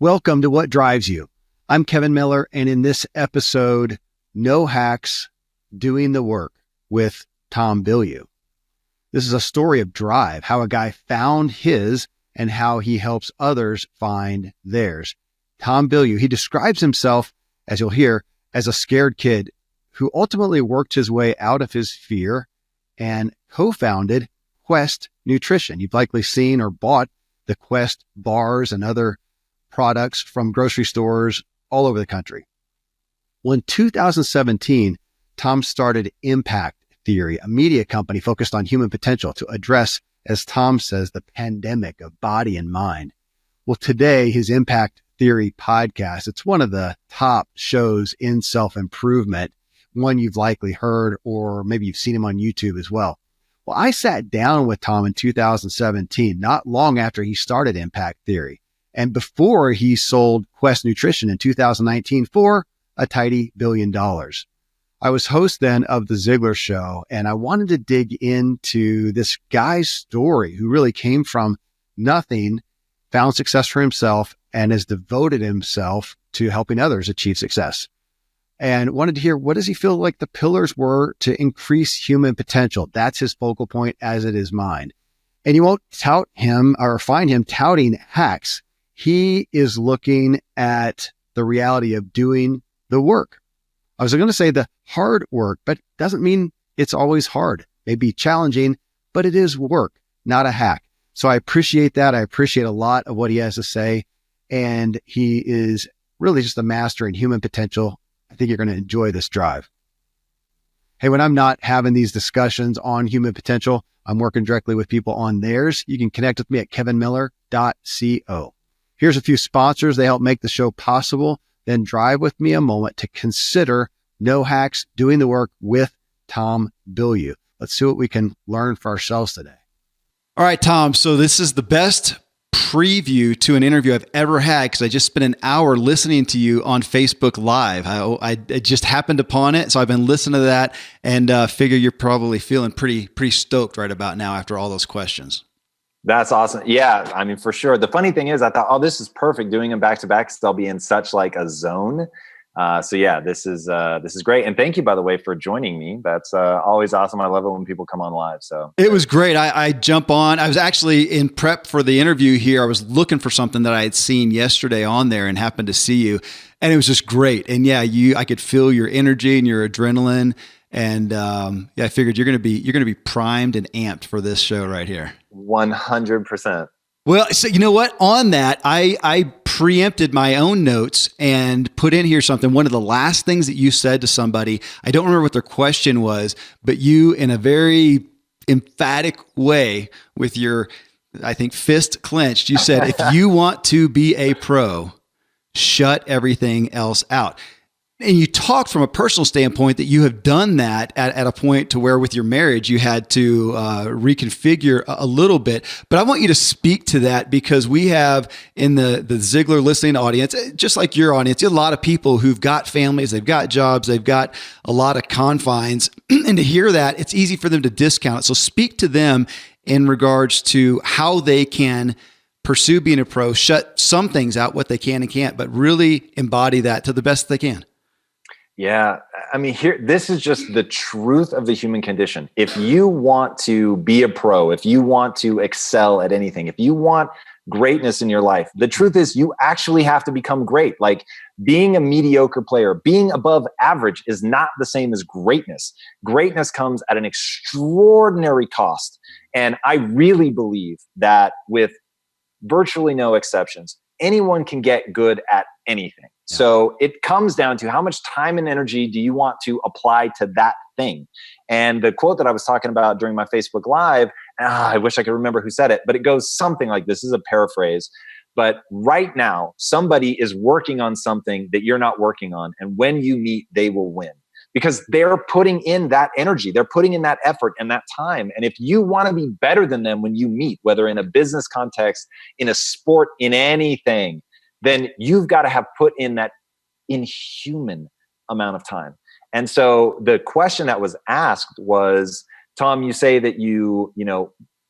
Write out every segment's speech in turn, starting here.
Welcome to What Drives You. I'm Kevin Miller, and in this episode, No Hacks, Doing the Work with Tom Bilyeu. This is a story of drive, how a guy found his and how he helps others find theirs. Tom Bilyeu, he describes himself, as you'll hear, as a scared kid who ultimately worked his way out of his fear and co-founded Quest Nutrition. You've likely seen or bought the Quest bars and other products from grocery stores all over the country. Well, in 2017, Tom started Impact Theory, a media company focused on human potential to address, as Tom says, the pandemic of body and mind. Well, today, his Impact Theory podcast, it's one of the top shows in self-improvement, one you've likely heard, or maybe you've seen him on YouTube as well. Well, I sat down with Tom in 2017, not long after he started Impact Theory, and before he sold Quest Nutrition in 2019 for a tidy $1 billion. I was host then of the Ziglar Show, and I wanted to dig into this guy's story who really came from nothing, found success for himself, and has devoted himself to helping others achieve success. And wanted to hear, what does he feel like the pillars were to increase human potential? That's his focal point, as it is mine. And you won't tout him or find him touting hacks. He is looking at the reality of doing the work. I was going to say the hard work, but doesn't mean it's always hard. Maybe challenging, but it is work, not a hack. So I appreciate that. I appreciate a lot of what he has to say. And he is really just a master in human potential. I think you're going to enjoy this drive. Hey, when I'm not having these discussions on human potential, I'm working directly with people on theirs. You can connect with me at kevinmiller.co. Here's a few sponsors. They help make the show possible. Then drive with me a moment to consider No Hacks, Doing the Work with Tom Bilyeu. Let's see what we can learn for ourselves today. All right, Tom. So this is the best preview to an interview I've ever had because I just spent an hour listening to you on Facebook Live. I just happened upon it. So I've been listening to that and figure you're probably feeling pretty stoked right about now after all those questions. That's awesome. Yeah, I mean, for sure. The funny thing is I thought, oh, this is perfect doing them back to back because I'll be in such like a zone. So yeah, this is great. And thank you, by the way, for joining me. That's always awesome. I love it when people come on live. So it was great. I jump on. I was actually in prep for the interview here. I was looking for something that I had seen yesterday on there and happened to see you. And it was just great. And yeah, I could feel your energy and your adrenaline. And I figured you're going to be primed and amped for this show right here. 100%. Well, so you know what? On that, I preempted my own notes and put in here something. One of the last things that you said to somebody, I don't remember what their question was, but you, in a very emphatic way, with your, I think, fist clenched, you said, if you want to be a pro, shut everything else out. And you talked from a personal standpoint that you have done that at a point to where with your marriage, you had to reconfigure a little bit. But I want you to speak to that because we have in the Ziglar listening audience, just like your audience, a lot of people who've got families, they've got jobs, they've got a lot of confines. And to hear that, it's easy for them to discount it. So speak to them in regards to how they can pursue being a pro, shut some things out, what they can and can't, but really embody that to the best they can. Yeah. I mean, this is just the truth of the human condition. If you want to be a pro, if you want to excel at anything, if you want greatness in your life, the truth is you actually have to become great. Like being a mediocre player, being above average is not the same as greatness. Greatness comes at an extraordinary cost. And I really believe that with virtually no exceptions, anyone can get good at anything. Yeah. So it comes down to how much time and energy do you want to apply to that thing? And the quote that I was talking about during my Facebook Live, I wish I could remember who said it, but it goes something like this. This is a paraphrase. But right now, somebody is working on something that you're not working on. And when you meet, they will win. Because they're putting in that energy, they're putting in that effort and that time. And if you want to be better than them when you meet, whether in a business context, in a sport, in anything, then you've got to have put in that inhuman amount of time. And so the question that was asked was, Tom, you say that you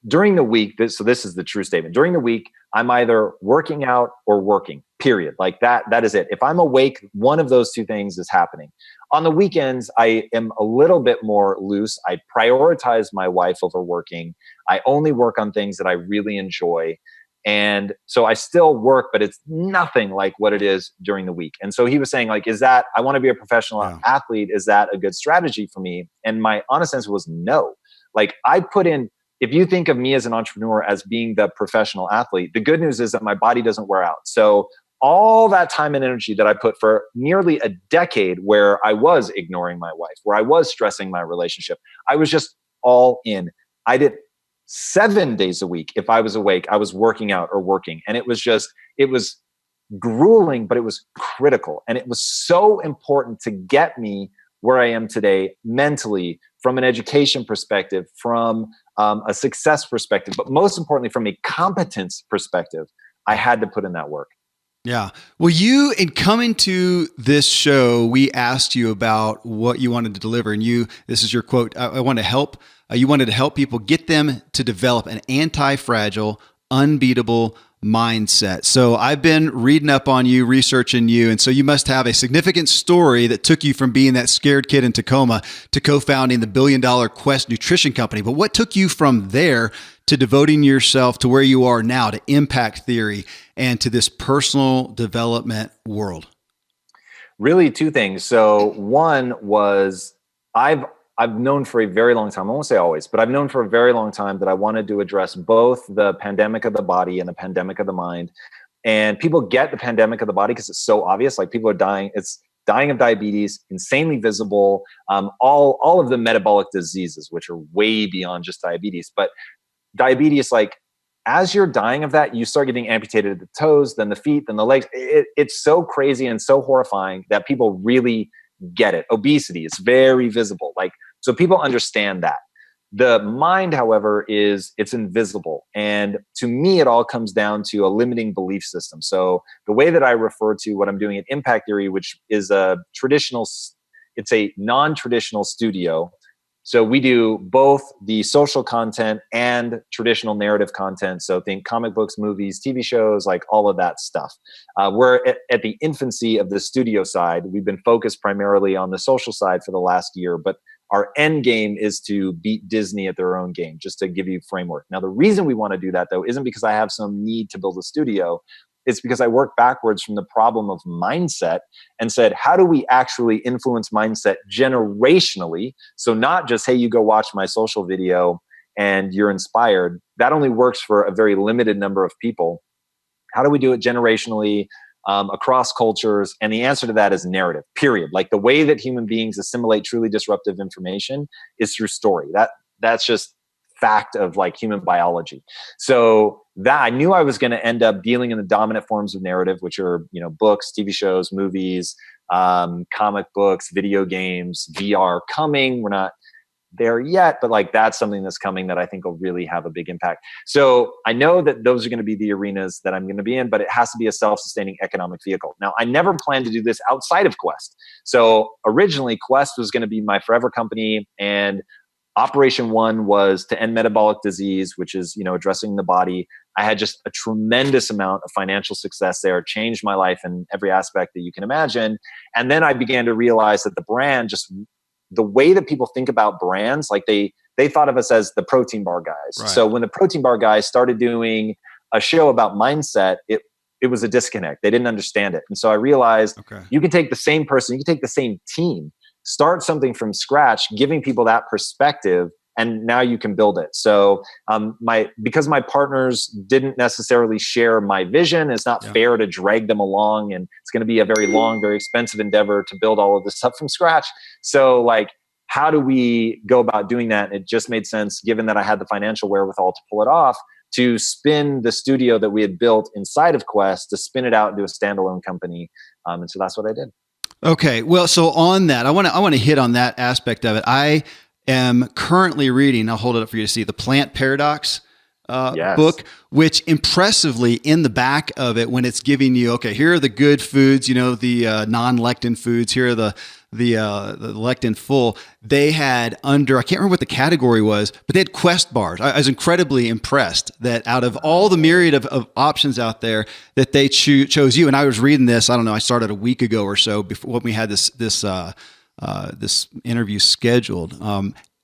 during the week, so this is the true statement. During the week, I'm either working out or working, period. Like that is it. If I'm awake, one of those two things is happening. On the weekends, I am a little bit more loose. I prioritize my wife over working. I only work on things that I really enjoy. And so I still work, but it's nothing like what it is during the week. And so he was saying, like, I want to be a professional athlete. Is that a good strategy for me? And my honest answer was no. Like, I put in, if you think of me as an entrepreneur as being the professional athlete, the good news is that my body doesn't wear out. So all that time and energy that I put for nearly a decade where I was ignoring my wife, where I was stressing my relationship, I was just all in. I did 7 days a week. If I was awake, I was working out or working. And it was grueling, but it was critical. And it was so important to get me where I am today mentally, from an education perspective, from a success perspective, but most importantly, from a competence perspective. I had to put in that work. Yeah. Well, in coming to this show, we asked you about what you wanted to deliver. And this is your quote, I want to help. You wanted to help people, get them to develop an anti-fragile, unbeatable mindset. So I've been reading up on you, researching you. And so you must have a significant story that took you from being that scared kid in Tacoma to co-founding the $1 billion Quest nutrition company. But what took you from there to devoting yourself to where you are now, to impact theory and to this personal development world? Really two things. So one was I've known for a very long time, I won't say always, but I've known for a very long time that I wanted to address both the pandemic of the body and the pandemic of the mind. And people get the pandemic of the body because it's so obvious. Like, people are dying. It's dying of diabetes, insanely visible, all of the metabolic diseases, which are way beyond just diabetes. But diabetes, like, as you're dying of that, you start getting amputated at the toes, then the feet, then the legs. It's so crazy and so horrifying that people really get it. Obesity is very visible. Like, so people understand that. The mind, however, it's invisible. And to me, it all comes down to a limiting belief system. So the way that I refer to what I'm doing in impact theory, which is it's a non-traditional studio. So we do both the social content and traditional narrative content. So think comic books, movies, TV shows, like all of that stuff. We're at the infancy of the studio side. We've been focused primarily on the social side for the last year, but our end game is to beat Disney at their own game, just to give you framework. Now, the reason we want to do that, though, isn't because I have some need to build a studio. It's because I work backwards from the problem of mindset and said, how do we actually influence mindset generationally? So not just, hey, you go watch my social video and you're inspired. That only works for a very limited number of people. How do we do it generationally, across cultures? And the answer to that is narrative, period. Like, the way that human beings assimilate truly disruptive information is through story. That's just fact of, like, human biology. So that I knew I was going to end up dealing in the dominant forms of narrative, which are, books, TV shows, movies, comic books, video games, VR coming. We're not there yet, but like, that's something that's coming that I think will really have a big impact. So I know that those are going to be the arenas that I'm going to be in, but it has to be a self-sustaining economic vehicle. Now, I never planned to do this outside of Quest. So originally, Quest was going to be my forever company, and Operation One was to end metabolic disease, which is, addressing the body. I had just a tremendous amount of financial success there, changed my life in every aspect that you can imagine. And then I began to realize that the brand, just the way that people think about brands, like they thought of us as the protein bar guys. Right. So when the protein bar guys started doing a show about mindset, it was a disconnect. They didn't understand it. And so I realized, you can take the same person, you can take the same team, start something from scratch, giving people that perspective, and now you can build it. So because my partners didn't necessarily share my vision, it's not fair to drag them along, and it's going to be a very long, very expensive endeavor to build all of this stuff from scratch. So, like, how do we go about doing that? And it just made sense, given that I had the financial wherewithal to pull it off, to spin the studio that we had built inside of Quest, to spin it out into a standalone company. And so that's what I did. Okay. Well, so on that, I want to hit on that aspect of it. I am currently reading, I'll hold it up for you to see, The Plant Paradox book, which impressively in the back of it, when it's giving you, okay, here are the good foods, the non-lectin foods, here are the the lectin full, they had under, I can't remember what the category was, but they had Quest bars. I was incredibly impressed that out of all the myriad of options out there, that they chose you. And I was reading this, I don't know, I started a week ago or so before when we had this interview scheduled.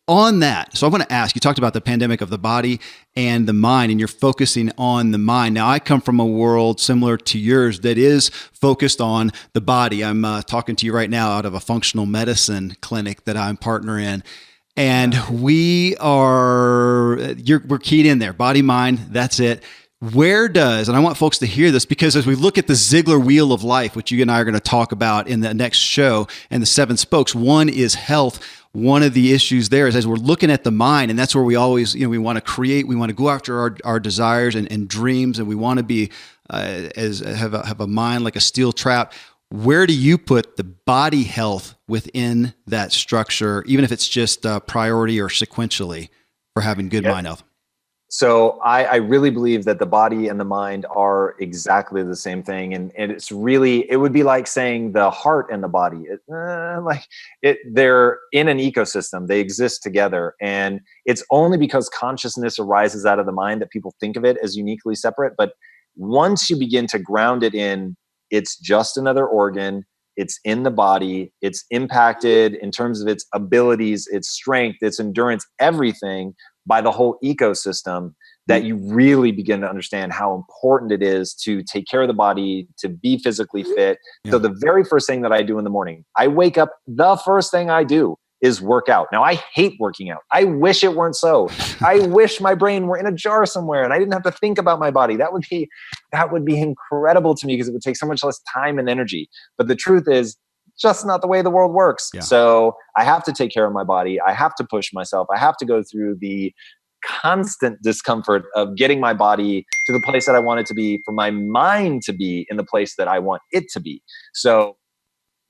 On that, so I want to ask, you talked about the pandemic of the body and the mind, and you're focusing on the mind. Now, I come from a world similar to yours that is focused on the body. I'm talking to you right now out of a functional medicine clinic that I'm partner in. And we're keyed in there, body, mind, that's it. Where does, and I want folks to hear this, because as we look at the Ziglar Wheel of Life, which you and I are going to talk about in the next show, and the 7 spokes, one is health. One of the issues there is as we're looking at the mind, and that's where we always, we want to create, we want to go after our desires and dreams, and we want to be have a mind like a steel trap. Where do you put the body health within that structure, even if it's just priority or sequentially for having good mind health? So I really believe that the body and the mind are exactly the same thing. And it's really, it would be like saying the heart and the body, they're in an ecosystem, they exist together. And it's only because consciousness arises out of the mind that people think of it as uniquely separate. But once you begin to ground it in, it's just another organ, it's in the body, it's impacted in terms of its abilities, its strength, its endurance, everything by the whole ecosystem, that you really begin to understand how important it is to take care of the body, to be physically fit. Yeah. So the very first thing that I do in the morning, I wake up, the first thing I do is work out. Now, I hate working out. I wish it weren't so. I wish my brain were in a jar somewhere and I didn't have to think about my body. That would be incredible to me, because it would take so much less time and energy. But the truth is, just not the way the world works. Yeah. So I have to take care of my body. I have to push myself. I have to go through the constant discomfort of getting my body to the place that I want it to be, for my mind to be in the place that I want it to be. So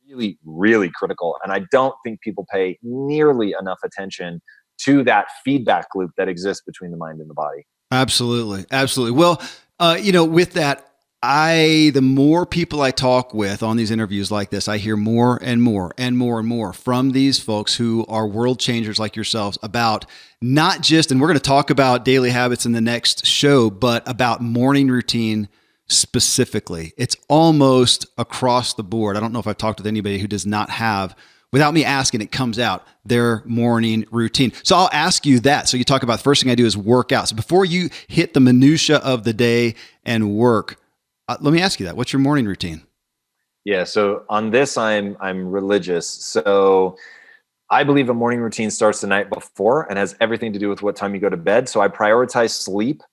really, really critical. And I don't think people pay nearly enough attention to that feedback loop that exists between the mind and the body. Absolutely. Absolutely. Well, with that, the more people I talk with on these interviews like this, I hear more and more and more and more from these folks who are world changers like yourselves about not just, and we're going to talk about daily habits in the next show, but about morning routine specifically. It's almost across the board. I don't know if I've talked with anybody who does not have, without me asking, it comes out, their morning routine. So I'll ask you that. So you talk about the first thing I do is work out. So before you hit the minutia of the day and work, let me ask you that. What's your morning routine? Yeah. So on this, I'm religious. So I believe a morning routine starts the night before and has everything to do with what time you go to bed. So I prioritize sleep,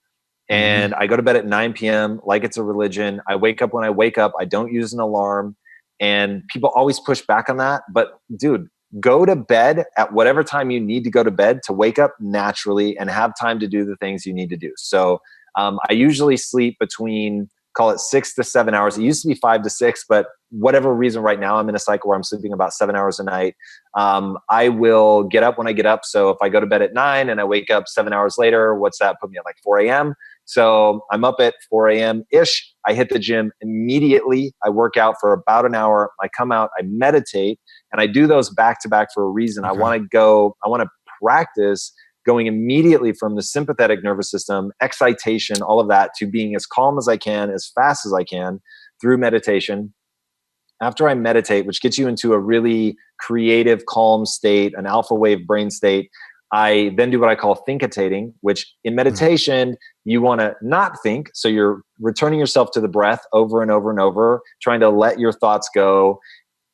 and I go to bed at 9 p.m. like it's a religion. I wake up when I wake up. I don't use an alarm, and people always push back on that. But dude, go to bed at whatever time you need to go to bed to wake up naturally and have time to do the things you need to do. So I usually sleep between, call it 6 to 7 hours. It used to be 5 to 6, but whatever reason, right now I'm in a cycle where I'm sleeping about 7 hours a night. I will get up when I get up. So if I go to bed at 9 and I wake up 7 hours later, what's that? Put me at like 4 a.m. So I'm up at 4 a.m. ish. I hit the gym immediately. I work out for about an hour. I come out, I meditate, and I do those back to back for a reason. Okay. I want to practice going immediately from the sympathetic nervous system, excitation, all of that, to being as calm as I can, as fast as I can through meditation. After I meditate, which gets you into a really creative, calm state, an alpha wave brain state, I then do what I call thinkitating, which in meditation, you want to not think. So you're returning yourself to the breath over and over and over, trying to let your thoughts go.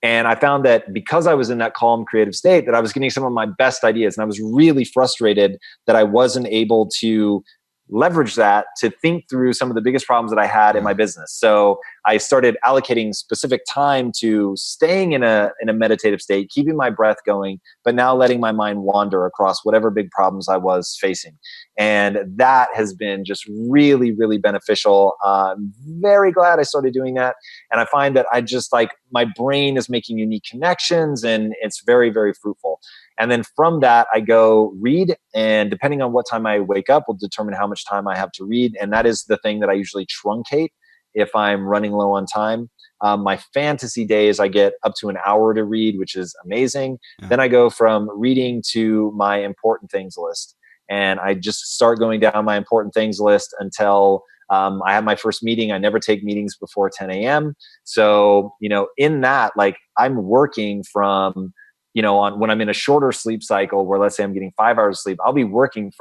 And I found that because I was in that calm, creative state, that I was getting some of my best ideas. And I was really frustrated that I wasn't able to leverage that to think through some of the biggest problems that I had in my business. So I started allocating specific time to staying in a meditative state, keeping my breath going, but now letting my mind wander across whatever big problems I was facing. And that has been just really, really beneficial. I'm very glad I started doing that. And I find that I just like, my brain is making unique connections, and it's very, very fruitful. And then from that, I go read, and depending on what time I wake up will determine how much time I have to read. And that is the thing that I usually truncate if I'm running low on time. My fantasy days, I get up to an hour to read, which is amazing. Yeah. Then I go from reading to my important things list. And I just start going down my important things list until I have my first meeting. I never take meetings before 10 a.m. So, in that, like, I'm working from, on when I'm in a shorter sleep cycle where, let's say I'm getting 5 hours of sleep, I'll be working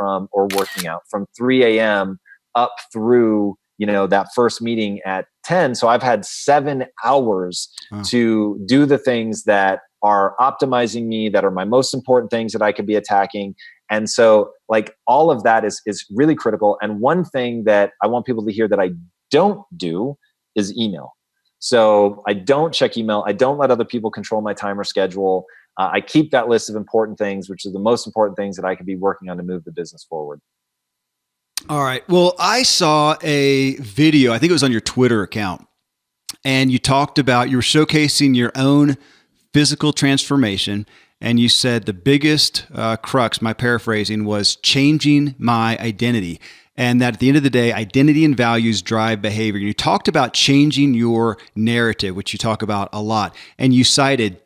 out from 3 a.m. up through, that first meeting at 10. So I've had 7 hours to do the things that are optimizing me, that are my most important things that I could be attacking. And so, like, all of that is really critical. And one thing that I want people to hear that I don't do is email. So I don't check email. I don't let other people control my time or schedule. I keep that list of important things, which are the most important things that I could be working on to move the business forward. All right. Well, I saw a video, I think it was on your Twitter account, and you talked about, you were showcasing your own physical transformation. And you said the biggest crux, my paraphrasing, was changing my identity. And that at the end of the day, identity and values drive behavior. And you talked about changing your narrative, which you talk about a lot. And you cited,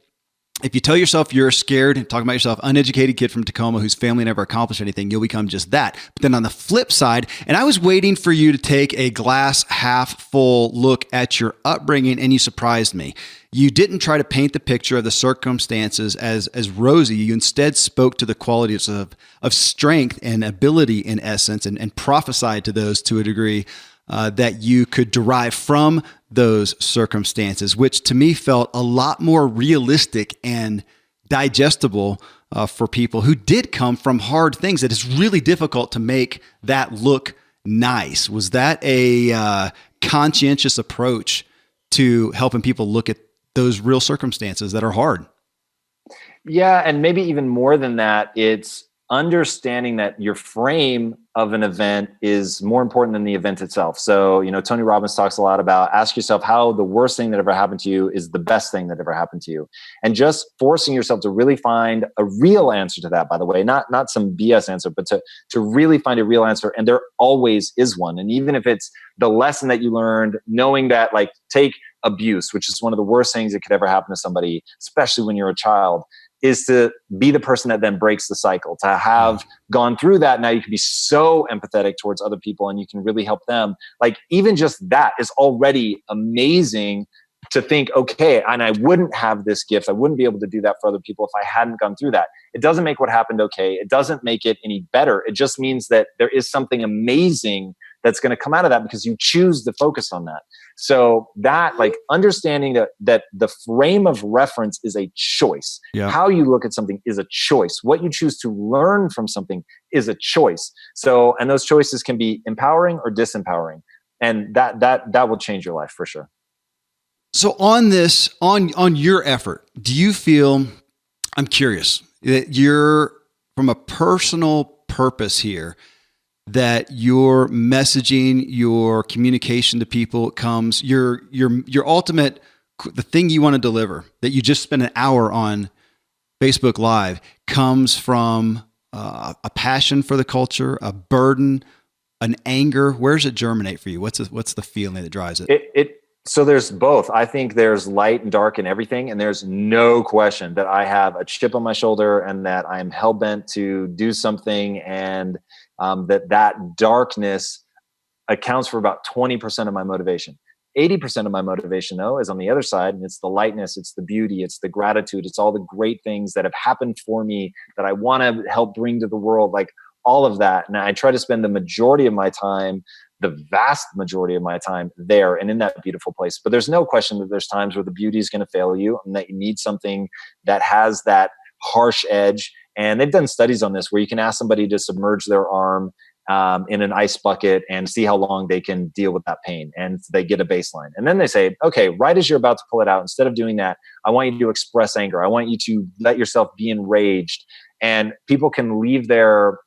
if you tell yourself you're scared, talking about yourself, uneducated kid from Tacoma whose family never accomplished anything, you'll become just that. But then on the flip side, and I was waiting for you to take a glass half full look at your upbringing, and you surprised me. You didn't try to paint the picture of the circumstances as rosy. You instead spoke to the qualities of strength and ability in essence, and prophesied to those to a degree that you could derive from those circumstances, which to me felt a lot more realistic and digestible for people who did come from hard things. That it's really difficult to make that look nice. Was that a conscientious approach to helping people look at those real circumstances that are hard? Yeah. And maybe even more than that, it's understanding that your frame of an event is more important than the event itself. So, Tony Robbins talks a lot about, ask yourself how the worst thing that ever happened to you is the best thing that ever happened to you. And just forcing yourself to really find a real answer to that, by the way, not some BS answer, but to really find a real answer. And there always is one. And even if it's the lesson that you learned, knowing that, like, take abuse, which is one of the worst things that could ever happen to somebody, especially when you're a child, is to be the person that then breaks the cycle, to have gone through that. Now you can be so empathetic towards other people and you can really help them. Like, even just that is already amazing to think, okay, and I wouldn't have this gift. I wouldn't be able to do that for other people if I hadn't gone through that. It doesn't make what happened okay. It doesn't make it any better. It just means that there is something amazing that's going to come out of that because you choose to focus on that. So that, like, understanding that the frame of reference is a choice. Yeah. How you look at something is a choice. What you choose to learn from something is a choice. So, and those choices can be empowering or disempowering. And that will change your life for sure. So on this, on your effort, do you feel, I'm curious, that you're, from a personal purpose here, that your messaging, your communication to people comes, your ultimate, the thing you want to deliver, that you just spent an hour on Facebook Live, comes from a passion for the culture, a burden, an anger? Where does it germinate for you? What's the feeling that drives it? So there's both. I think there's light and dark in everything. And there's no question that I have a chip on my shoulder and that I'm hell-bent to do something, and that darkness accounts for about 20% of my motivation. 80% of my motivation, though, is on the other side, and it's the lightness, it's the beauty, it's the gratitude, it's all the great things that have happened for me that I want to help bring to the world, like all of that. And I try to spend the majority of my time, the vast majority of my time there and in that beautiful place. But there's no question that there's times where the beauty is going to fail you and that you need something that has that harsh edge. And they've done studies on this where you can ask somebody to submerge their arm in an ice bucket and see how long they can deal with that pain. And they get a baseline. And then they say, okay, right as you're about to pull it out, instead of doing that, I want you to express anger. I want you to let yourself be enraged. And people can leave their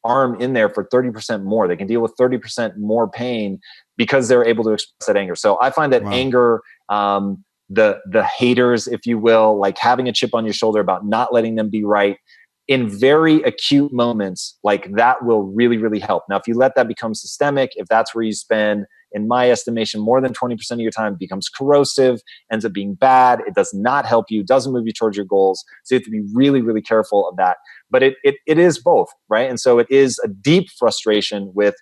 arm in there for 30% more. They can deal with 30% more pain because they're able to express that anger. So I find that anger, the haters, if you will, like having a chip on your shoulder about not letting them be right, in very acute moments, like that will really, really help. Now, if you let that become systemic, if that's where you spend in my estimation, more than 20% of your time becomes corrosive, ends up being bad. It does not help you, doesn't move you towards your goals. So you have to be really, really careful of that. But it is both, right? And so it is a deep frustration with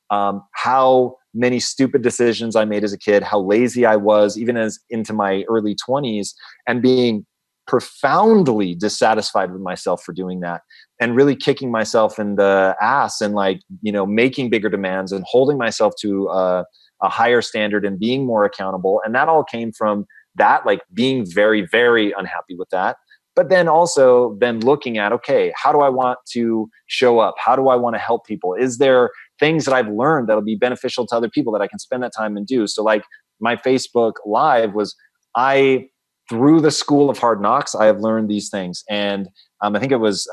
how many stupid decisions I made as a kid, how lazy I was, even as into my early 20s, and being profoundly dissatisfied with myself for doing that, and really kicking myself in the ass, and like, making bigger demands and holding myself to a higher standard and being more accountable. And that all came from that, like being very, very unhappy with that. But then also then looking at, okay, how do I want to show up? How do I want to help people? Is there things that I've learned that'll be beneficial to other people that I can spend that time and do? So like my Facebook Live was, through the school of hard knocks, I have learned these things. And I think it was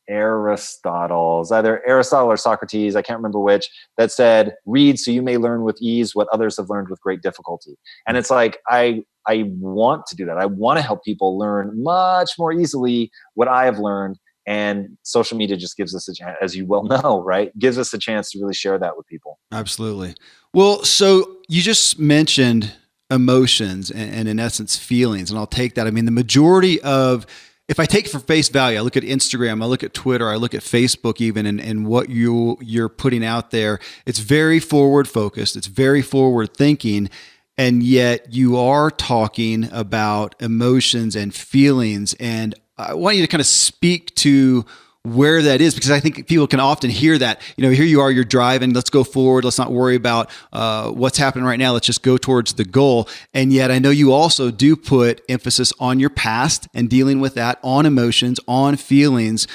Aristotle, either Aristotle or Socrates, I can't remember which, that said, read so you may learn with ease what others have learned with great difficulty. And it's like, I want to do that. I want to help people learn much more easily what I have learned. And social media just gives us a chance, as you well know, right? Gives us a chance to really share that with people. Absolutely. Well, so you just mentioned emotions and in essence feelings, and I'll take that. I mean, the majority of, if I take it for face value, I look at Instagram, I look at Twitter, I look at Facebook even, and what you're putting out there, it's very forward focused, it's very forward thinking, and yet you are talking about emotions and feelings. And I want you to kind of speak to where that is, because I think people can often hear that, here you are, you're driving, let's go forward. Let's not worry about what's happening right now. Let's just go towards the goal. And yet I know you also do put emphasis on your past and dealing with that, on emotions, on feelings.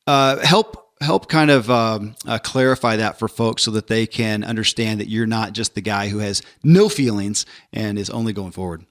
Help kind of clarify that for folks so that they can understand that you're not just the guy who has no feelings and is only going forward.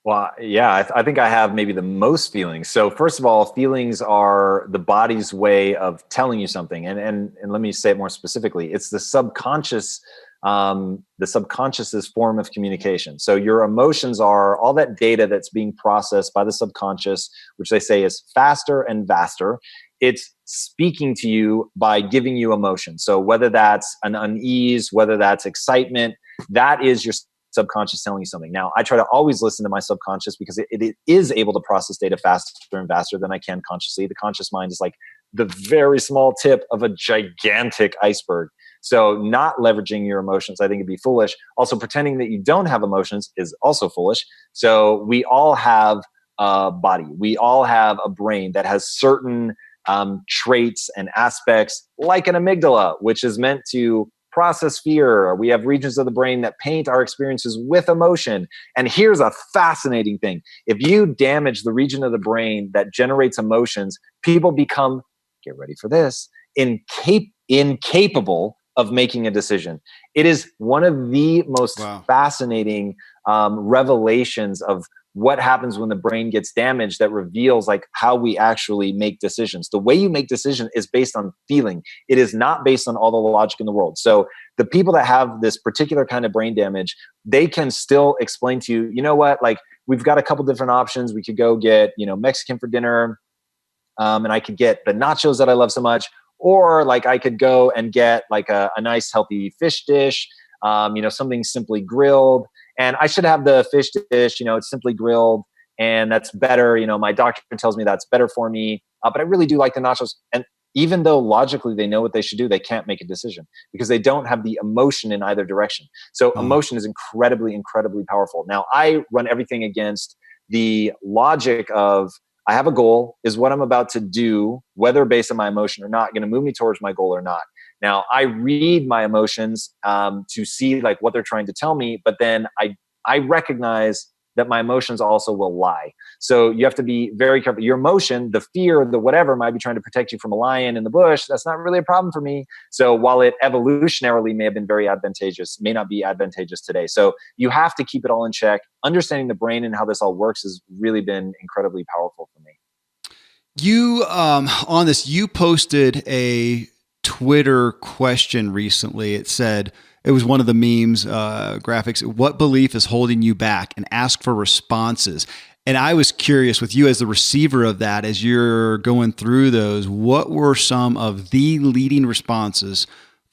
Well, yeah, I think I have maybe the most feelings. So first of all, feelings are the body's way of telling you something. And let me say it more specifically. It's the subconscious, the subconscious's form of communication. So your emotions are all that data that's being processed by the subconscious, which they say is faster and vaster. It's speaking to you by giving you emotion. So whether that's an unease, whether that's excitement, that is your subconscious telling you something. Now, I try to always listen to my subconscious because it is able to process data faster and faster than I can consciously. The conscious mind is like the very small tip of a gigantic iceberg. So not leveraging your emotions, I think it'd be foolish. Also, pretending that you don't have emotions is also foolish. So we all have a body. We all have a brain that has certain traits and aspects, like an amygdala, which is meant to process fear. We have regions of the brain that paint our experiences with emotion. And here's a fascinating thing. If you damage the region of the brain that generates emotions, people become, get ready for this, incapable of making a decision. It is one of the most fascinating revelations of what happens when the brain gets damaged that reveals like how we actually make decisions. The way you make decision is based on feeling. It is not based on all the logic in the world. So the people that have this particular kind of brain damage, they can still explain to you, you know what, like we've got a couple different options. We could go get, Mexican for dinner. And I could get the nachos that I love so much. Or like I could go and get like a nice healthy fish dish, something simply grilled. And I should have the fish dish, it's simply grilled and that's better. My doctor tells me that's better for me. But I really do like the nachos. And even though logically they know what they should do, they can't make a decision because they don't have the emotion in either direction. So emotion is incredibly, incredibly powerful. Now I run everything against the logic of I have a goal. Is what I'm about to do, whether based on my emotion or not, going to move me towards my goal or not? Now, I read my emotions to see like what they're trying to tell me, but then I recognize that my emotions also will lie. So you have to be very careful. Your emotion, the fear, the whatever, might be trying to protect you from a lion in the bush. That's not really a problem for me. So while it evolutionarily may have been very advantageous, may not be advantageous today. So you have to keep it all in check. Understanding the brain and how this all works has really been incredibly powerful for me. You, on this, you posted a Twitter question recently. It said, it was one of the memes, graphics, what belief is holding you back, and ask for responses. And I was curious with you as the receiver of that, as you're going through those, what were some of the leading responses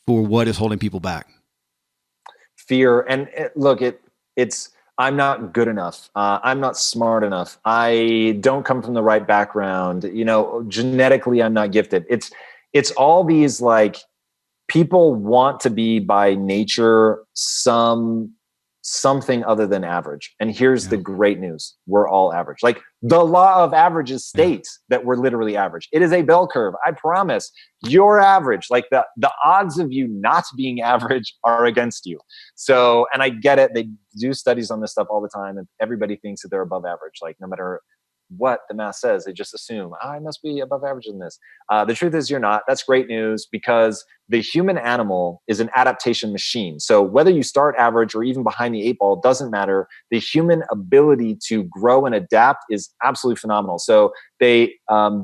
for what is holding people back? fear. And it's, I'm not good enough. I'm not smart enough. I don't come from the right background. Genetically, I'm not gifted. It's all these, like, people want to be by nature something other than average. And here's the great news. We're all average. Like, the law of averages states that we're literally average. It is a bell curve. I promise you're average. Like, the odds of you not being average are against you. So, and I get it. They do studies on this stuff all the time, and everybody thinks that they're above average. Like, no matter what the math says, they just assume, I must be above average in this. The truth is you're not. That's great news, because the human animal is an adaptation machine. So whether you start average or even behind the eight ball, doesn't matter. The human ability to grow and adapt is absolutely phenomenal. So they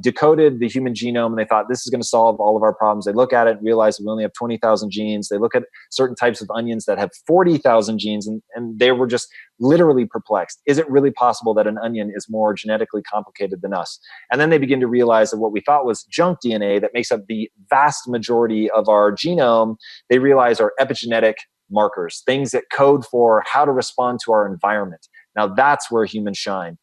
decoded the human genome, and they thought, this is going to solve all of our problems. They look at it and realize that we only have 20,000 genes. They look at certain types of onions that have 40,000 genes, and they were just literally perplexed. Is it really possible that an onion is more genetically complicated than us? And then they begin to realize that what we thought was junk DNA that makes up the vast majority of our genome, they realize are epigenetic markers, things that code for how to respond to our environment. Now, that's where humans shine.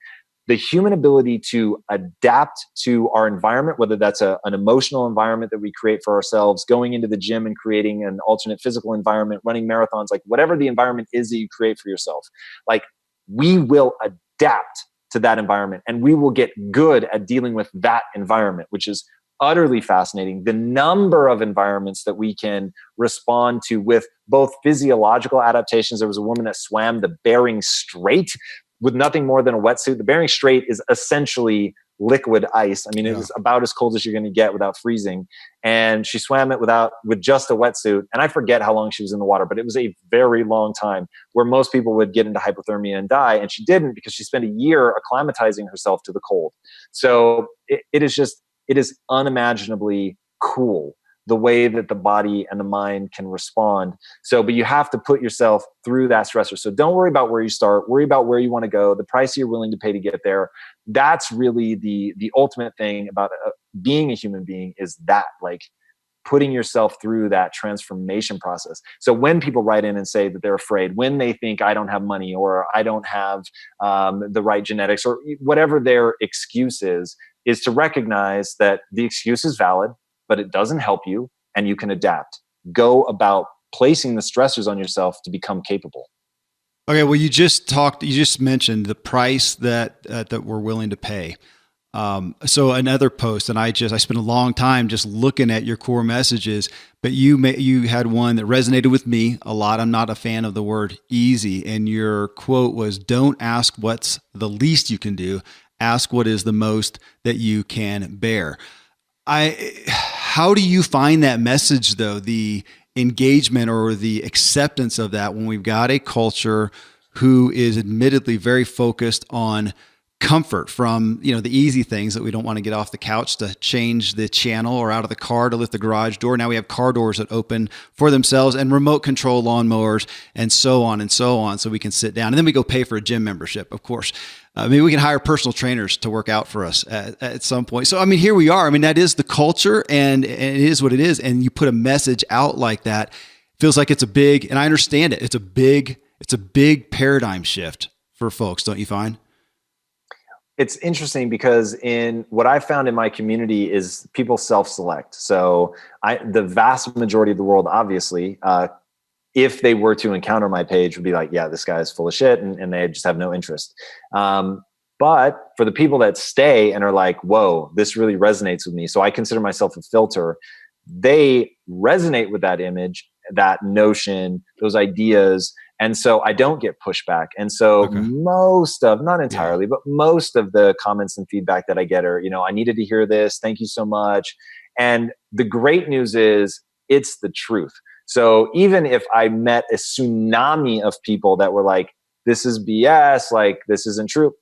The human ability to adapt to our environment, whether that's an emotional environment that we create for ourselves, going into the gym and creating an alternate physical environment, running marathons, like whatever the environment is that you create for yourself, like, we will adapt to that environment, and we will get good at dealing with that environment, which is utterly fascinating. The number of environments that we can respond to with both physiological adaptations. There was a woman that swam the Bering Strait with nothing more than a wetsuit. The Bering Strait is essentially liquid ice. I mean, it was about as cold as you're going to get without freezing. And she swam it with just a wetsuit. And I forget how long she was in the water, but it was a very long time, where most people would get into hypothermia and die. And she didn't, because she spent a year acclimatizing herself to the cold. So it is unimaginably cool, the way that the body and the mind can respond. So, but you have to put yourself through that stressor. So don't worry about where you start, worry about where you want to go, the price you're willing to pay to get there. That's really the ultimate thing about being a human being, is that, like, putting yourself through that transformation process. So when people write in and say that they're afraid, when they think I don't have money, or I don't have the right genetics, or whatever their excuse is to recognize that the excuse is valid, but it doesn't help you, and you can adapt. Go about placing the stressors on yourself to become capable. Okay, well, you just mentioned the price that we're willing to pay. So another post, and I spent a long time just looking at your core messages, but you had one that resonated with me a lot. I'm not a fan of the word easy, and your quote was, "Don't ask what's the least you can do. Ask what is the most that you can bear." How do you find that message, though, the engagement or the acceptance of that, when we've got a culture who is admittedly very focused on comfort from, the easy things that we don't want to get off the couch to change the channel, or out of the car to lift the garage door. Now we have car doors that open for themselves, and remote control lawnmowers, and so on and so on, so we can sit down. And then we go pay for a gym membership, of course. Maybe we can hire personal trainers to work out for us at some point. So, here we are. That is the culture, and it is what it is. And you put a message out like that, feels like it's a big, and I understand it. It's a big paradigm shift for folks, don't you find? It's interesting, because in what I found in my community is people self-select. So the vast majority of the world, obviously, if they were to encounter my page, would be like, yeah, this guy is full of shit, and they just have no interest. But for the people that stay and are like, whoa, this really resonates with me, so I consider myself a filter, they resonate with that image, that notion, those ideas. And so I don't get pushback. And so most of, not entirely, but most of the comments and feedback that I get are, I needed to hear this. Thank you so much. And the great news is, it's the truth. So even if I met a tsunami of people that were like, this is BS, like, this isn't true,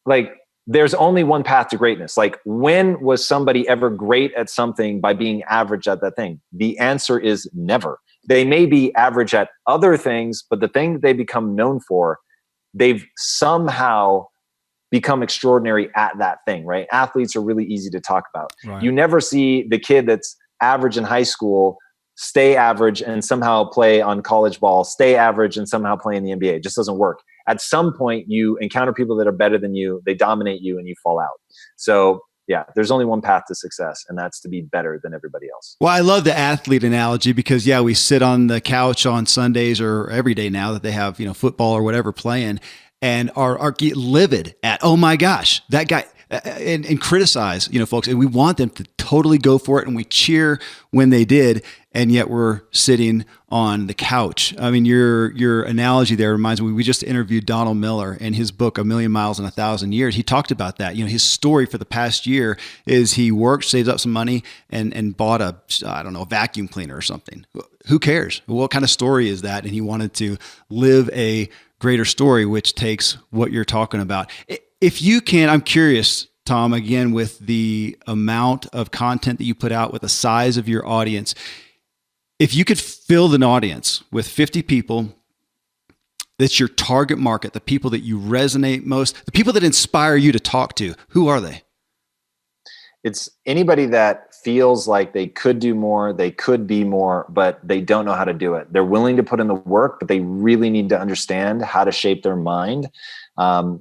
like, there's only one path to greatness. Like, when was somebody ever great at something by being average at that thing? The answer is never. They may be average at other things, but the thing that they become known for, they've somehow become extraordinary at that thing, right? Athletes are really easy to talk about. Right. You never see the kid that's average in high school stay average and somehow play on college ball, stay average and somehow play in the NBA. It just doesn't work. At some point, you encounter people that are better than you, they dominate you, and you fall out. So yeah, there's only one path to success, and that's to be better than everybody else. Well, I love the athlete analogy because, yeah, we sit on the couch on Sundays or every day now that they have, football or whatever playing, and are get livid at, oh my gosh, that guy, and criticize, folks. And we want them to totally go for it, and we cheer when they did, and yet we're sitting on the couch. I mean, your analogy there reminds me, we just interviewed Donald Miller in his book, A Million Miles in 1,000 Years. He talked about that. His story for the past year is he worked, saved up some money, and bought a vacuum cleaner or something. Who cares? What kind of story is that? And he wanted to live a greater story, which takes what you're talking about. If you can, I'm curious, Tom, again, with the amount of content that you put out, with the size of your audience, if you could fill an audience with 50 people, that's your target market, the people that you resonate most, the people that inspire you to talk to, who are they? It's anybody that feels like they could do more, they could be more, but they don't know how to do it. They're willing to put in the work, but they really need to understand how to shape their mind.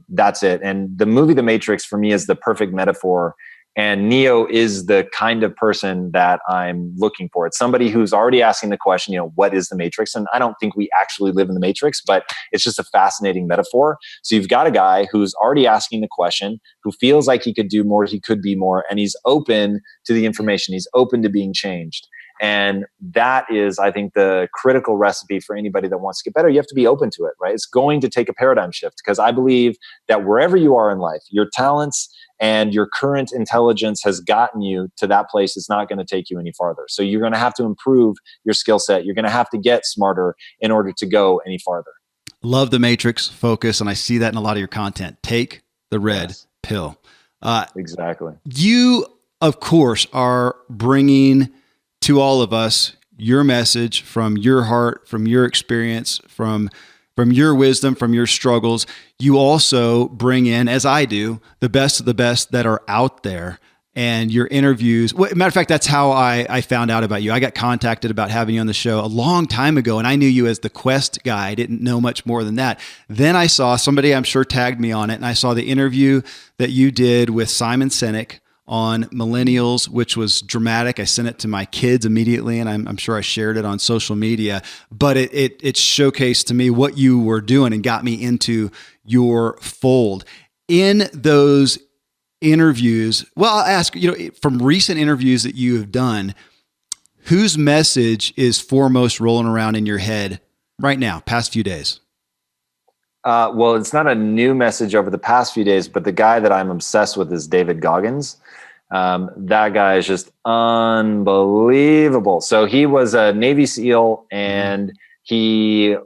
That's it. And the movie The Matrix for me is the perfect metaphor. And Neo is the kind of person that I'm looking for. It's somebody who's already asking the question, what is the Matrix? And I don't think we actually live in the Matrix, but it's just a fascinating metaphor. So you've got a guy who's already asking the question, who feels like he could do more, he could be more, and he's open to the information. He's open to being changed. And that is, I think, the critical recipe for anybody that wants to get better. You have to be open to it, right? It's going to take a paradigm shift, because I believe that wherever you are in life, your talents and your current intelligence has gotten you to that place. It's not going to take you any farther. So you're going to have to improve your skill set. You're going to have to get smarter in order to go any farther. Love the Matrix focus, and I see that in a lot of your content. Take the red pill. Exactly. You, of course, are bringing to all of us your message from your heart, from your experience, from your wisdom, from your struggles. You also bring in, as I do, the best of the best that are out there. And your interviews, matter of fact, that's how I found out about you. I got contacted about having you on the show a long time ago, and I knew you as the Quest guy. I didn't know much more than that. Then I saw somebody, I'm sure, tagged me on it, and I saw the interview that you did with Simon Sinek on millennials, which was dramatic. I sent it to my kids immediately, and I'm sure I shared it on social media. But it showcased to me what you were doing and got me into your fold. In those interviews, well, I'll ask, from recent interviews that you have done, whose message is foremost rolling around in your head right now, past few days? Well, it's not a new message over the past few days, but the guy that I'm obsessed with is David Goggins. That guy is just unbelievable. So he was a Navy SEAL, and he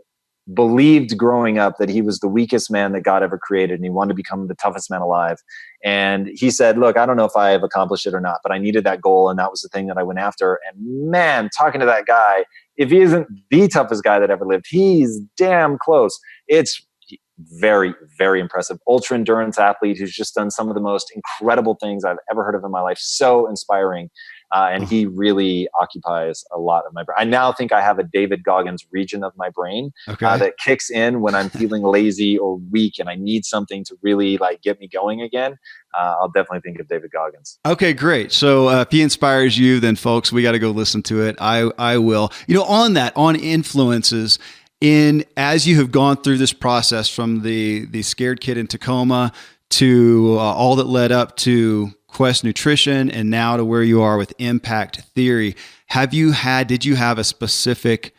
believed growing up that he was the weakest man that God ever created, and he wanted to become the toughest man alive. And he said, look, I don't know if I have accomplished it or not, but I needed that goal, and that was the thing that I went after. And man, talking to that guy, if he isn't the toughest guy that ever lived, he's damn close. It's very, very impressive. Ultra endurance athlete who's just done some of the most incredible things I've ever heard of in my life. So inspiring. And he really occupies a lot of my brain. I now think I have a David Goggins region of my brain that kicks in when I'm feeling lazy or weak and I need something to really get me going again. I'll definitely think of David Goggins. Okay, great. So if he inspires you, then folks, we got to go listen to it. I will. On influences, as you have gone through this process from the scared kid in Tacoma to all that led up to Quest Nutrition and now to where you are with Impact Theory, did you have a specific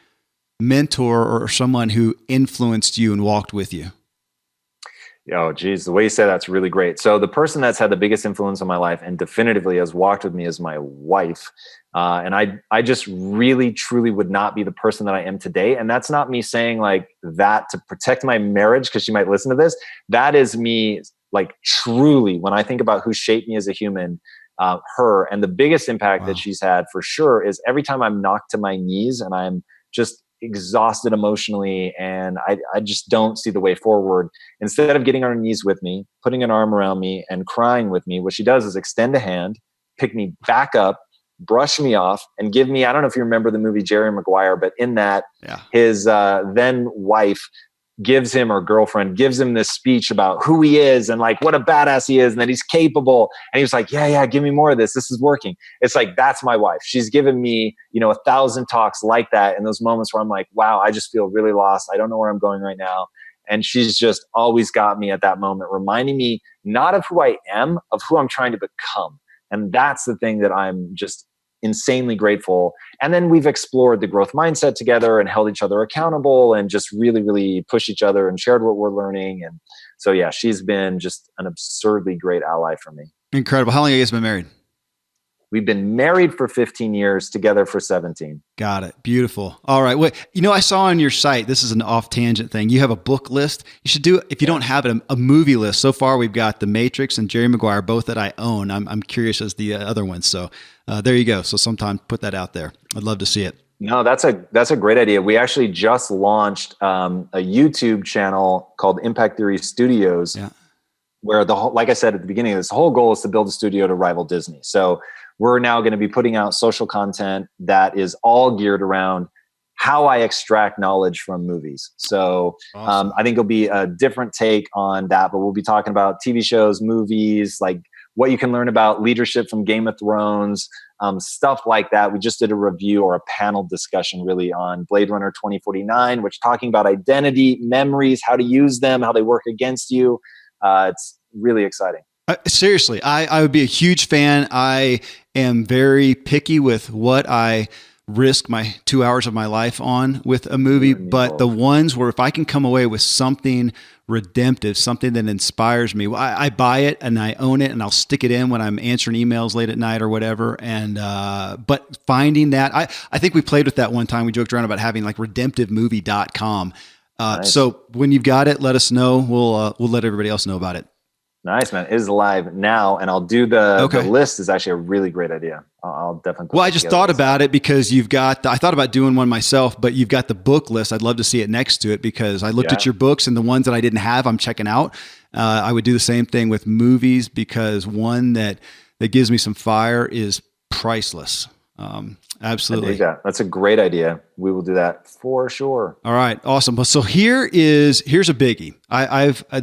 mentor or someone who influenced you and walked with you? Oh, geez. The way you say that's really great. So the person that's had the biggest influence on my life and definitively has walked with me is my wife. And I just really, truly would not be the person that I am today. And that's not me saying that to protect my marriage, because she might listen to this. That is me, truly, when I think about who shaped me as a human, her. And the biggest impact that she's had for sure is every time I'm knocked to my knees and I'm just exhausted emotionally and I just don't see the way forward. Instead of getting on her knees with me, putting an arm around me and crying with me, what she does is extend a hand, pick me back up, brush me off and give me, I don't know if you remember the movie Jerry Maguire, but in that, Yeah. his then wife gives him, or girlfriend gives him this speech about who he is and like what a badass he is and that he's capable. And he was like, yeah, give me more of this. This is working. It's like, that's my wife. She's given me, 1,000 talks like that in those moments where I'm like, wow, I just feel really lost. I don't know where I'm going right now. And she's just always got me at that moment, reminding me not of who I am, of who I'm trying to become. And that's the thing that I'm just insanely grateful. And then we've explored the growth mindset together and held each other accountable and just really, really pushed each other and shared what we're learning. And so, yeah, she's been just an absurdly great ally for me. Incredible. How long have you guys been married? We've been married for 15 years, together for 17. Got it. Beautiful. All right. Wait, I saw on your site, this is an off tangent thing. You have a book list. You should do, if you don't have it, a movie list. So far, we've got The Matrix and Jerry Maguire, both that I own. I'm curious as the other ones. So there you go. So sometime put that out there. I'd love to see it. No, that's a great idea. We actually just launched a YouTube channel called Impact Theory Studios, where like I said at the beginning of this, the whole goal is to build a studio to rival Disney. So we're now going to be putting out social content that is all geared around how I extract knowledge from movies. So awesome. I think it'll be a different take on that, but we'll be talking about TV shows, movies, like what you can learn about leadership from Game of Thrones, stuff like that. We just did a review or a panel discussion really on Blade Runner 2049, which talking about identity, memories, how to use them, how they work against you. It's really exciting. Seriously, I would be a huge fan. I am very picky with what I risk my 2 hours of my life on with a movie, but the ones where if I can come away with something redemptive, something that inspires me, I buy it and I own it and I'll stick it in when I'm answering emails late at night or whatever. And, but finding that, I think we played with that one time. We joked around about having like redemptivemovie.com. Nice. So when you've got it, let us know. We'll let everybody else know about it. Nice, man. It is live now, and I'll do the list is actually a really great idea. I'll definitely. Well, I just thought about it because I thought about doing one myself, but you've got the book list. I'd love to see it next to it because I looked at your books and the ones that I didn't have, I'm checking out. I would do the same thing with movies because one that gives me some fire is priceless. Absolutely. I dig that. That's a great idea. We will do that for sure. All right. Awesome. So here's a biggie.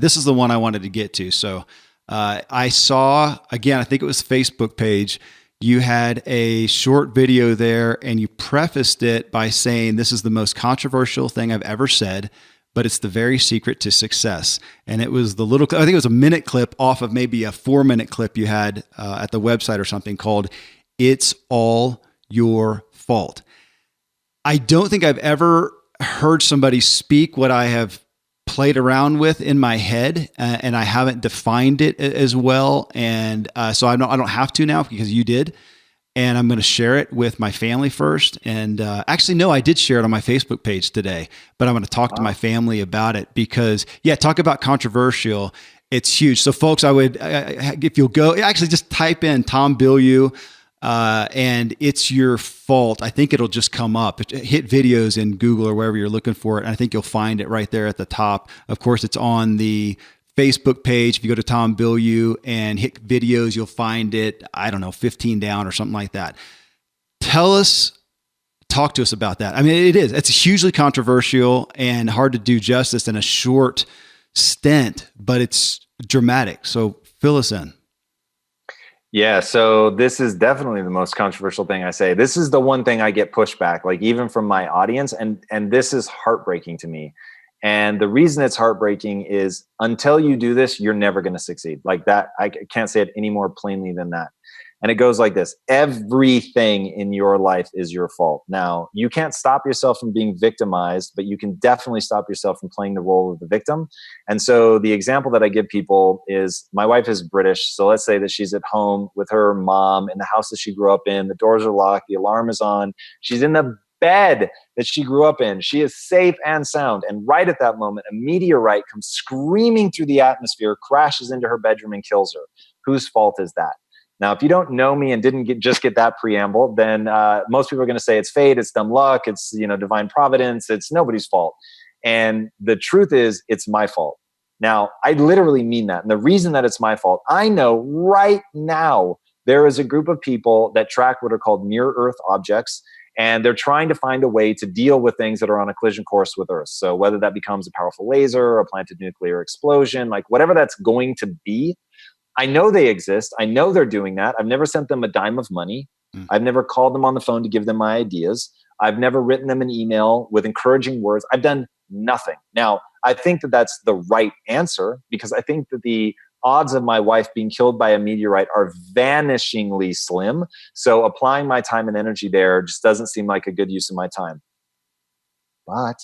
This is the one I wanted to get to. So, I saw, again, I think it was Facebook page. You had a short video there and you prefaced it by saying, this is the most controversial thing I've ever said, but it's the very secret to success. And it was I think it was a minute clip off of maybe a 4-minute clip you had at the website or something called It's All Your Fault. I don't think I've ever heard somebody speak what I have played around with in my head, and I haven't defined it as well. And so I don't have to now because you did. And I'm going to share it with my family first. And actually, no, I did share it on my Facebook page today, but I'm going to talk to my family about it because, talk about controversial. It's huge. So folks, I would, if you'll go, actually just type in Tom Bilyeu, and It's Your Fault. I think it'll just come up. Hit videos in Google or wherever you're looking for it. And I think you'll find it right there at the top. Of course, it's on the Facebook page. If you go to Tom Bilyeu and hit videos, you'll find it, 15 down or something like that. Talk to us about that. I mean, it's hugely controversial and hard to do justice in a short stint, but it's dramatic. So fill us in. Yeah, so this is definitely the most controversial thing I say. This is the one thing I get pushback, like even from my audience, and this is heartbreaking to me. And the reason it's heartbreaking is until you do this, you're never going to succeed. Like that, I can't say it any more plainly than that. And it goes like this. Everything in your life is your fault. Now, you can't stop yourself from being victimized, but you can definitely stop yourself from playing the role of the victim. And so the example that I give people is my wife is British. So let's say that she's at home with her mom in the house that she grew up in. The doors are locked. The alarm is on. She's in the bed that she grew up in. She is safe and sound. And right at that moment, a meteorite comes screaming through the atmosphere, crashes into her bedroom and kills her. Whose fault is that? Now, if you don't know me and didn't get that preamble, then most people are going to say it's fate, it's dumb luck, it's divine providence, it's nobody's fault. And the truth is, it's my fault. Now, I literally mean that. And the reason that it's my fault, I know right now There is a group of people that track what are called near Earth objects, and they're trying to find a way to deal with things that are on a collision course with Earth. So whether that becomes a powerful laser, a planted nuclear explosion, like whatever that's going to be, I know they exist. I know they're doing that. I've never sent them a dime of money. I've never called them on the phone to give them my ideas. I've never written them an email with encouraging words. I've done nothing. Now, I think that that's the right answer, because I think that the odds of my wife being killed by a meteorite are vanishingly slim. So applying my time and energy there just doesn't seem like a good use of my time. But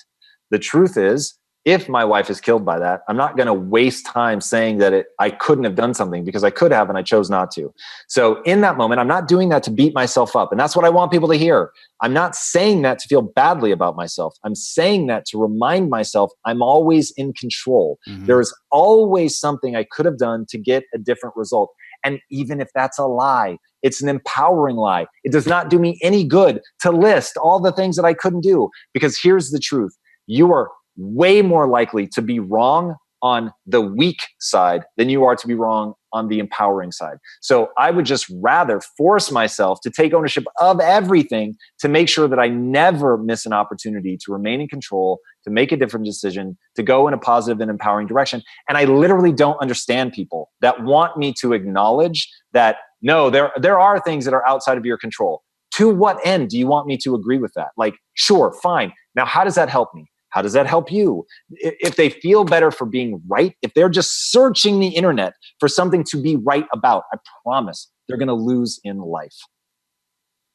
the truth is, if my wife is killed by that, I'm not going to waste time saying that I couldn't have done something, because I could have and I chose not to. So in that moment, I'm not doing that to beat myself up. And that's what I want people to hear. I'm not saying that to feel badly about myself. I'm saying that to remind myself I'm always in control. Mm-hmm. There is always something I could have done to get a different result. And even if that's a lie, it's an empowering lie. It does not do me any good to list all the things that I couldn't do, because here's the truth. You are way more likely to be wrong on the weak side than you are to be wrong on the empowering side. So I would just rather force myself to take ownership of everything to make sure that I never miss an opportunity to remain in control, to make a different decision, to go in a positive and empowering direction. And I literally don't understand people that want me to acknowledge that, no, there are things that are outside of your control. To what end do you want me to agree with that? Like, sure, fine. Now, how does that help me? How does that help you? If they feel better for being right, if they're just searching the internet for something to be right about, I promise they're going to lose in life.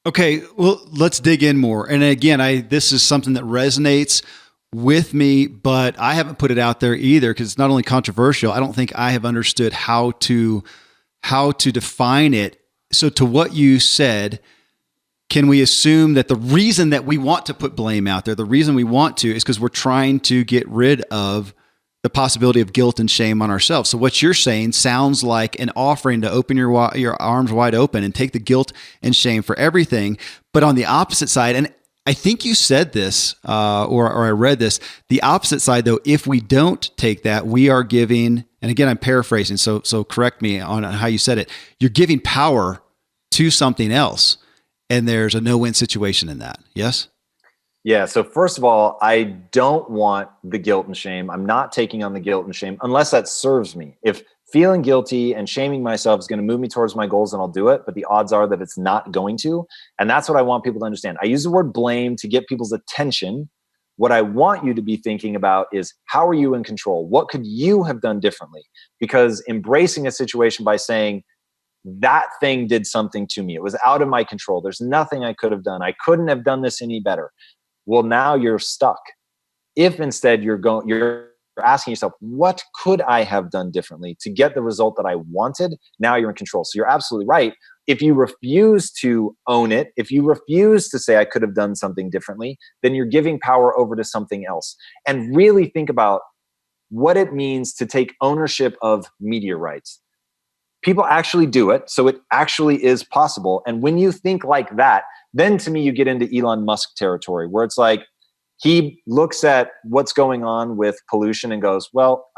Okay, well, let's dig in more. And again, this is something that resonates with me, but I haven't put it out there either, because it's not only controversial. I don't think I have understood how to define it. So to what you said, can we assume that the reason that we want to put blame out there, the reason we want to, is because we're trying to get rid of the possibility of guilt and shame on ourselves? So what you're saying sounds like an offering to open your arms wide open and take the guilt and shame for everything. But on the opposite side, and I think you said this, or I read this, the opposite side though, if we don't take that, we are giving, and again, I'm paraphrasing, so correct me on how you said it, you're giving power to something else. And there's a no-win situation in that. Yes? Yeah. So first of all, I don't want the guilt and shame. I'm not taking on the guilt and shame unless that serves me. If feeling guilty and shaming myself is going to move me towards my goals, then I'll do it. But the odds are that it's not going to. And that's what I want people to understand. I use the word blame to get people's attention. What I want you to be thinking about is, how are you in control? What could you have done differently? Because embracing a situation by saying, that thing did something to me, it was out of my control, there's nothing I could have done, I couldn't have done this any better. Well, now you're stuck. If instead you're asking yourself, what could I have done differently to get the result that I wanted? Now you're in control. So you're absolutely right. If you refuse to own it, if you refuse to say I could have done something differently, then you're giving power over to something else. And really think about what it means to take ownership of meteorites. People actually do it, so it actually is possible. And when you think like that, then to me, you get into Elon Musk territory, where it's like, he looks at what's going on with pollution and goes, well,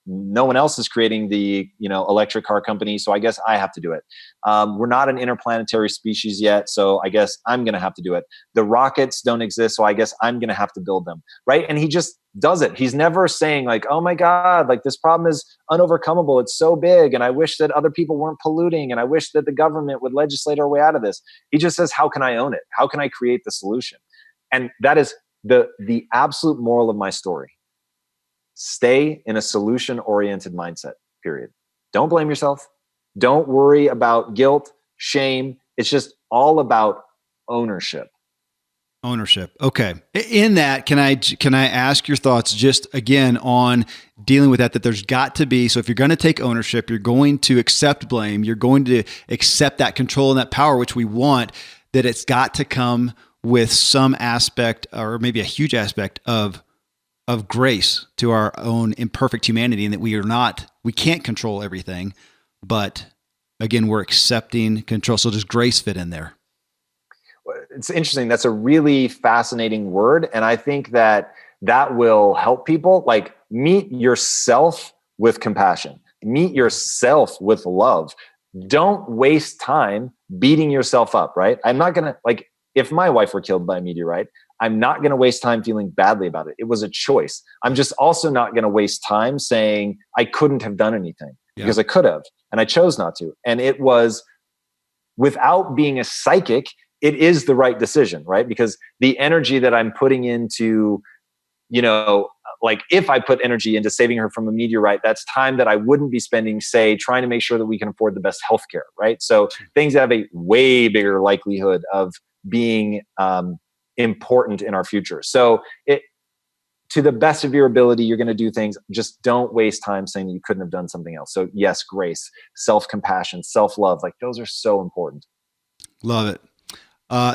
no one else is creating the electric car company, so I guess I have to do it. We're not an interplanetary species yet, so I guess I'm going to have to do it. The rockets don't exist, so I guess I'm going to have to build them, right? And he just does it. He's never saying like, oh my God, like this problem is unovercomable. It's so big, and I wish that other people weren't polluting, and I wish that the government would legislate our way out of this. He just says, how can I own it? How can I create the solution? And that is the absolute moral of my story. Stay in a solution-oriented mindset, period. Don't blame yourself. Don't worry about guilt, shame. It's just all about ownership. Ownership. Okay. In that, can I ask your thoughts just again on dealing with that there's got to be, so if you're going to take ownership, you're going to accept blame, you're going to accept that control and that power, which we want, that it's got to come with some aspect, or maybe a huge aspect of grace to our own imperfect humanity, and that we can't control everything, but again, we're accepting control. So does grace fit in there? It's interesting. That's a really fascinating word. And I think that will help people. Like, meet yourself with compassion, meet yourself with love. don't waste time beating yourself up, right? I'm not going to, like, if my wife were killed by a meteorite, I'm not going to waste time feeling badly about it. It was a choice. I'm just also not going to waste time saying I couldn't have done anything, because I could have, and I chose not to. And it was, without being a psychic, it is the right decision, right? Because the energy that I'm putting into, like, if I put energy into saving her from a meteorite, that's time that I wouldn't be spending, say, trying to make sure that we can afford the best healthcare, right? So things that have a way bigger likelihood of being important in our future. So to the best of your ability, you're going to do things. Just don't waste time saying that you couldn't have done something else. So yes, grace, self-compassion, self-love, like, those are so important. Love it.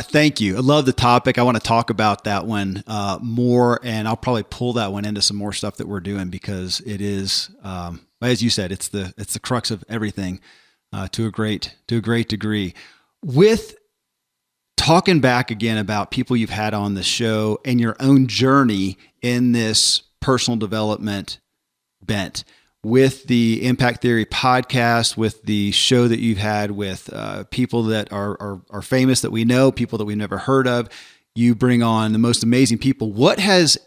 Thank you. I love the topic. I want to talk about that one more, and I'll probably pull that one into some more stuff that we're doing, because it is, as you said, it's the crux of everything to a great degree. With talking back again about people you've had on the show and your own journey in this personal development bent, with the Impact Theory podcast, with the show that you've had with people that are famous that we know, people that we've never heard of, you bring on the most amazing people. What has,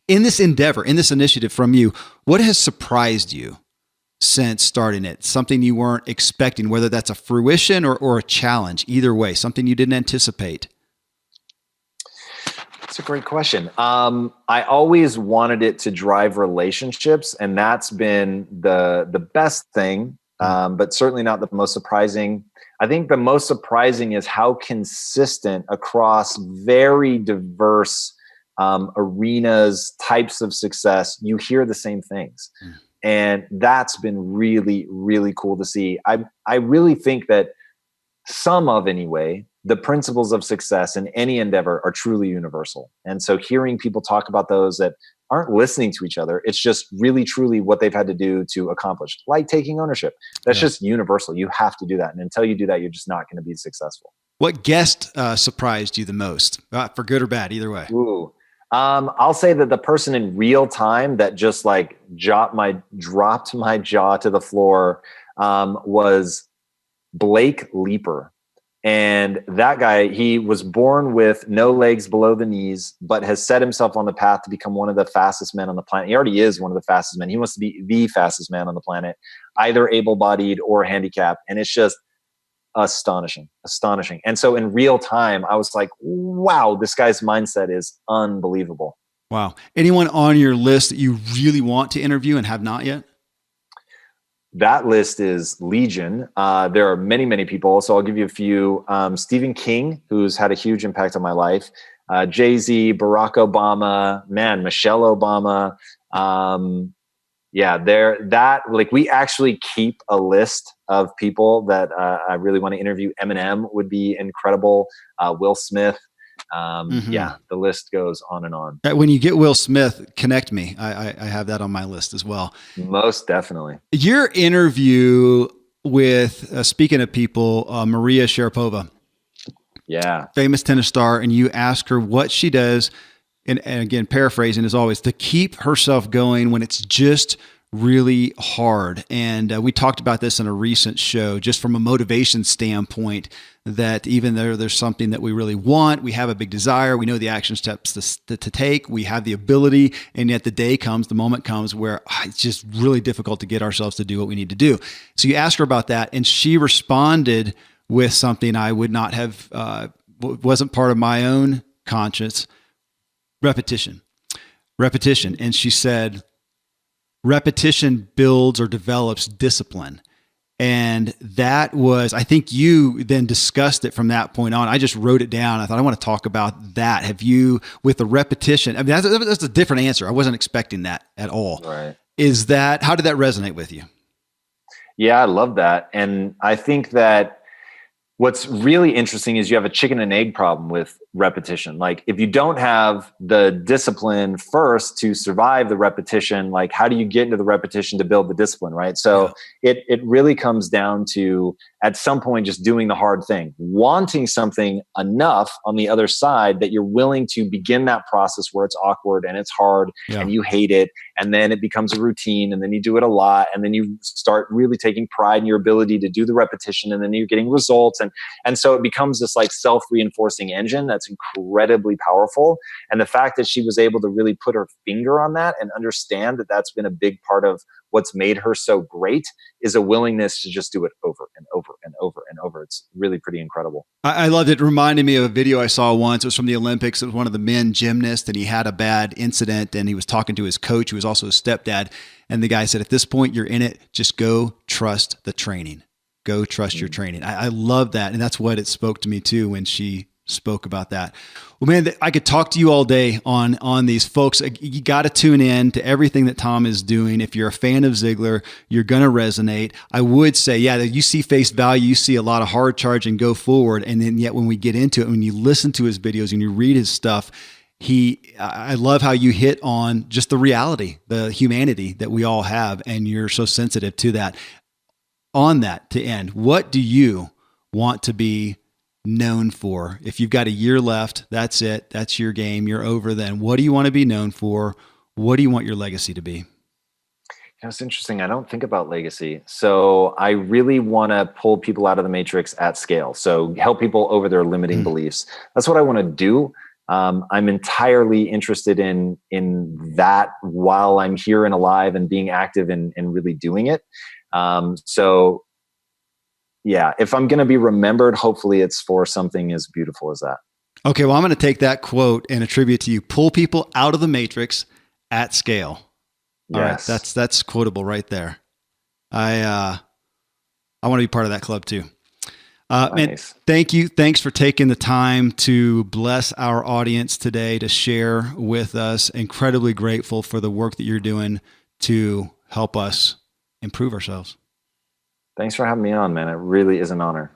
in this endeavor, in this initiative from you, what has surprised you since starting it? Something you weren't expecting, whether that's a fruition or a challenge, either way, something you didn't anticipate. That's a great question. I always wanted it to drive relationships, and that's been the best thing, but certainly not the most surprising. I think the most surprising is how consistent across very diverse arenas, types of success, you hear the same things. And that's been really, really cool to see. I really think that the principles of success in any endeavor are truly universal. And so hearing people talk about those that aren't listening to each other, it's just really, truly what they've had to do to accomplish, like taking ownership. That's just universal. You have to do that. And until you do that, you're just not going to be successful. What guest surprised you the most, for good or bad, either way? Ooh. I'll say that the person in real time that just like dropped my jaw to the floor was Blake Leeper. And that guy, he was born with no legs below the knees, but has set himself on the path to become one of the fastest men on the planet. He already is one of the fastest men. He wants to be the fastest man on the planet, either able-bodied or handicapped. And it's just astonishing. And so in real time, I was like, wow, this guy's mindset is unbelievable. Wow. Anyone on your list that you really want to interview and have not yet? That list is legion. There are many, many people. So I'll give you a few. Stephen King, who's had a huge impact on my life. Jay-Z, Barack Obama, Michelle Obama. We actually keep a list of people that I really want to interview. Eminem would be incredible. Will Smith. The list goes on and on. When you get Will Smith, connect me. I have that on my list as well. Most definitely. Your interview with, speaking of people, Maria Sharapova. Yeah. Famous tennis star. And you ask her what she does, and again, paraphrasing as always, to keep herself going when it's just really hard. And we talked about this in a recent show, just from a motivation standpoint, that even though there's something that we really want, we have a big desire, we know the action steps to take, we have the ability, and yet the moment comes where it's just really difficult to get ourselves to do what we need to do. So you asked her about that, and she responded with something I would not have, wasn't part of my own conscience: repetition. And she said, repetition builds or develops discipline. And that was, I think you then discussed it from that point on. I just wrote it down. I thought I want to talk about that. Have you, with the repetition, I mean, that's a different answer. I wasn't expecting that at all. Right. How did that resonate with you? Yeah, I love that. And I think that what's really interesting is you have a chicken and egg problem with repetition. Like if you don't have the discipline first to survive the repetition, like how do you get into the repetition to build the discipline, right? So it really comes down to at some point just doing the hard thing, wanting something enough on the other side that you're willing to begin that process where it's awkward and it's hard and you hate it. And then it becomes a routine, and then you do it a lot. And then you start really taking pride in your ability to do the repetition, and then you're getting results. And so it becomes this like self-reinforcing engine that's incredibly powerful. And the fact that she was able to really put her finger on that and understand that that's been a big part of what's made her so great is a willingness to just do it over and over and over and over. It's really pretty incredible. I loved it. It reminded me of a video I saw once. It was from the Olympics. It was one of the men gymnasts, and he had a bad incident, and he was talking to his coach, who was also his stepdad. And the guy said, at this point, you're in it. Just go trust the training. Go trust your training. I love that. And that's what it spoke to me too when she spoke about that. Well, man, I could talk to you all day on these folks. You got to tune in to everything that Tom is doing. If you're a fan of Ziglar, you're going to resonate. I would say, you see face value, you see a lot of hard charge and go forward. And then yet when we get into it, when you listen to his videos and you read his stuff, I love how you hit on just the reality, the humanity that we all have. And you're so sensitive to that. On that, to end, what do you want to be known for? If you've got a year left, that's it. That's your game. You're over then. What do you want to be known for? What do you want your legacy to be? It's interesting. I don't think about legacy. So I really want to pull people out of the matrix at scale. So help people over their limiting beliefs. That's what I want to do. I'm entirely interested in that while I'm here and alive and being active and really doing it. So yeah, if I'm going to be remembered, hopefully it's for something as beautiful as that. Okay. Well, I'm going to take that quote and attribute to you. Pull people out of the matrix at scale. All yes. right. That's quotable right there. I want to be part of that club too. Nice. Man, thank you. Thanks for taking the time to bless our audience today, to share with us. Incredibly grateful for the work that you're doing to help us improve ourselves. Thanks for having me on, man. It really is an honor.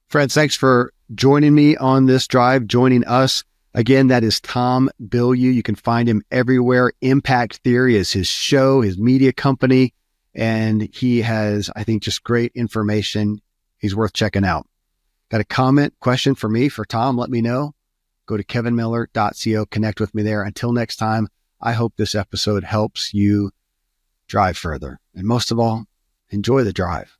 Friends, thanks for joining me on this drive, joining us. Again, that is Tom Bilyeu. You can find him everywhere. Impact Theory is his show, his media company, and he has, I think, just great information. He's worth checking out. Got a comment, question for me, for Tom? Let me know. Go to kevinmiller.co, connect with me there. Until next time, I hope this episode helps you drive further. And most of all, enjoy the drive.